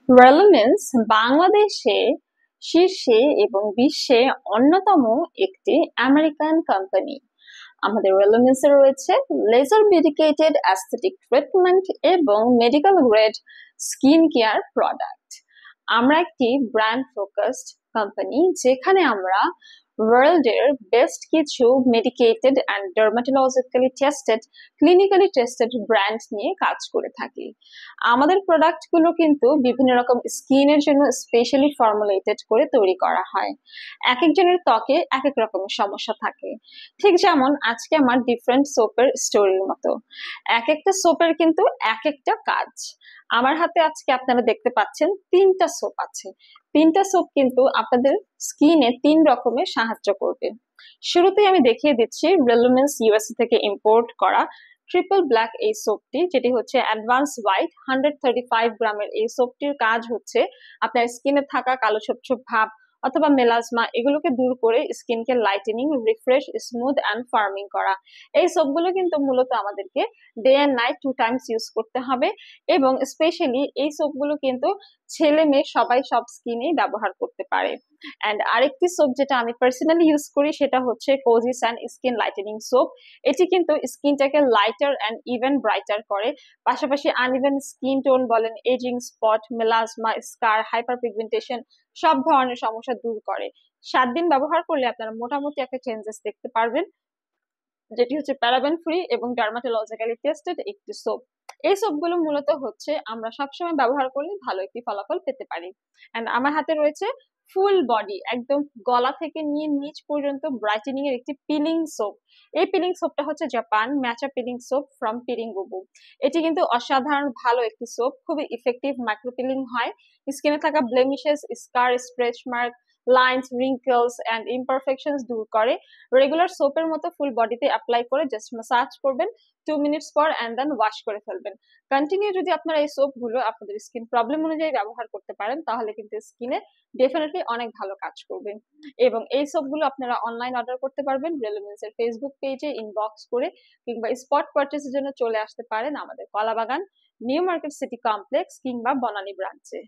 রেলোনেন্স বাংলাদেশে শীর্ষে এবং বিশ্বে অন্যতম একটি আমেরিকান কোম্পানি। আমাদের রেলোনেন্সে রয়েছে লেজার ডেডিকেটেড অ্যাস্থেটিক ট্রিটমেন্ট এবং medical grade skin care product. আমরা একটি ব্র্যান্ড ফোকাসড কোম্পানি, যেখানে আমরা ওয়ার্ল্ডের বেস্ট কিছু medicated and dermatologically tested, clinically tested brand নিয়ে কাজ করে থাকি। আমাদের প্রোডাক্টগুলো কিন্তু বিভিন্ন রকম স্কিনের জন্য স্পেশালি ফর্মুলেটেড করে তৈরি করা হয়। এক একজনের ত্বকে এক এক রকমের সমস্যা থাকে, ঠিক যেমন আজকে আমার ডিফারেন্ট সোপের স্টোরির মতো। এক একটা সোপের কিন্তু এক একটা কাজ। আমার হাতে আজকে আপনারা দেখতে পাচ্ছেন 3টা সোপ আছে। 3টা সোপ কিন্তু আপনাদের স্কিনে 3 রকমের সাহায্য করবে। শুরুতেই আমি দেখিয়ে দিচ্ছি রেলোনেন্স ইউএসএ থেকে ইম্পোর্ট করা ট্রিপল ব্ল্যাক এই সোপটি, যেটি হচ্ছে অ্যাডভান্স হোয়াইট 135 গ্রামের। এই সোপটির কাজ হচ্ছে আপনার স্কিনে থাকা কালো ছোপ ছোপ ভাব অথবা মেলাজমা এগুলোকে দূর করে স্কিনকে lightening, refresh, smooth and firming করা। এই সোপগুলো কিন্তু মূলত আমাদেরকে day and night 2 times use করতে হবে, এবং স্পেশালি এই সোপগুলো কিন্তু ছেলে মেয়ে সবাই সব স্কিনেই ব্যবহার করতে পারে। অ্যান্ড আরেকটি সোপ যেটা আমি পার্সোনালি ইউজ করি সেটা হচ্ছে কোজি স্যান স্কিন লাইটেনিং সোপ। এটি কিন্তু স্কিনটাকে লাইটার অ্যান্ড ইভেন ব্রাইটার করে, পাশাপাশি আনইভেন স্কিন টোন বলেন, এজিং, স্পট, মেলাজমা, স্কার, হাইপার পিগমেন্টেশন সব ধরনের সমস্যা দূর করে। 7 দিন ব্যবহার করলে আপনারা মোটামুটি একটা চেঞ্জেস দেখতে পারবেন, যেটি হচ্ছে প্যারাবেন ফ্রি এবং ডার্মাটোলজিক্যালি টেস্টেড একটি সোপ। এই সোপগুলো মূলত হচ্ছে আমরা সবসময় ব্যবহার করলে ভালো একটি ফলাফল পেতে পারি। এন্ড আমার হাতে রয়েছে ফুল বডি, একদম গলা থেকে নিয়ে নিচ পর্যন্ত ব্রাইটেনিং এর একটি পিলিং সোপ। এই পিলিং সোপটা হচ্ছে Japan matcha peeling soap from peeling গুবু। এটি কিন্তু অসাধারণ ভালো একটি সোপ, খুবই ইফেক্টিভ মাইক্রো পিলিং হয়। স্কিনে থাকা blemishes, scar, stretch mark, lines, wrinkles and imperfections দূর করে। রেগুলার সোপের মতো ফুল বডিতে অ্যাপ্লাই করে জাস্ট ম্যাসাজ করবেন 2 মিনিটস পর এন্ড দেন ওয়াশ করে ফেলবেন। কন্টিনিউ যদি আপনারা এই সোপগুলো আপনাদের স্কিন প্রবলেম অনুযায়ী ব্যবহার করতে পারেন, তাহলে কিন্তু স্কিনে ডেফিনেটলি অনেক ভালো কাজ করবে। এবং এই সোপগুলো আপনারা অনলাইন অর্ডার করতে পারবেন রেলোনেন্স এর ফেসবুক পেজে ইনবক্স করে, কিংবা স্পট পারচেজের জন্য চলে আসতে পারেন আমাদের কলাবাগান নিউ মার্কেট সিটি কমপ্লেক্স কিংবা বনানী ব্রাঞ্চে।